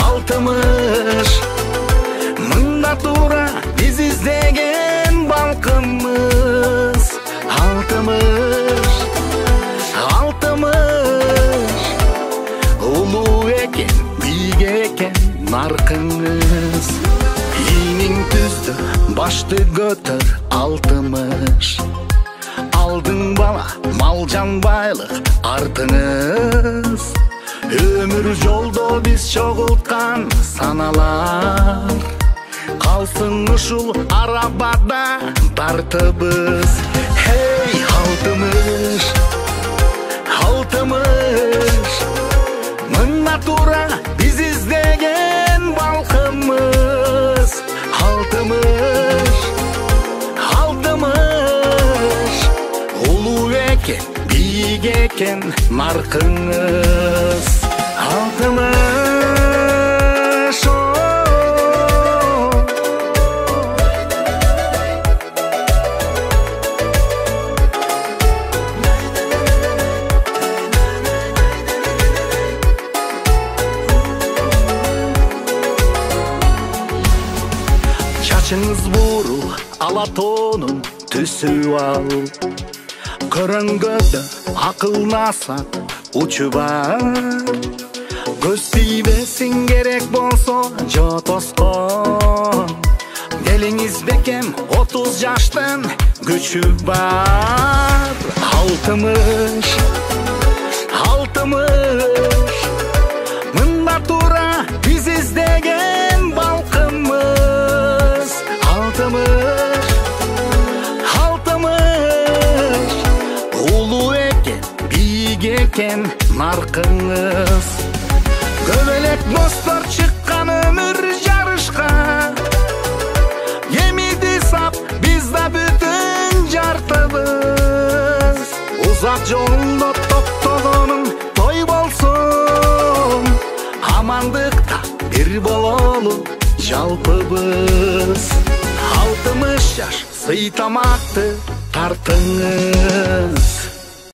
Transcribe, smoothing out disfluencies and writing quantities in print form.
Altımış mında tuра biz izlеген балкымыз. Altımış улуу экен, бийик экен наркыңыз. Ийниң түздү, башты көтөр алтымыш. Алдың бала, малжан байлык артыңыз. Өмүр жолдо биз чогулткан саналар. Калсын ушул арабада тартыбыз. Hey алтымыш, алтымыш мына тура биз издеген балкымыз. Алтымыш улуу экен, бийик экен наркыңыз. Altımış Чачыңыз бурул, алатонун түсү ал. Көрөнгөдө акыл насат учу бар. Көз тийбесин керек болсо жо тоскон. Делиңиз бекем 30 жаштын күчү бар. Altımış мында тура биз издеген балкымыз. Altımış улуу экен, бийик экен наркыңыз. Көбөлек достор чыккан өмүр жарышка. Эмиди сап биз да бүтүн жартыбыз. Узак жолдо токтогонум той болсун. Амандыкта бир бололу жалпыбыз. 60 жаш сый тамакты тартыңыз.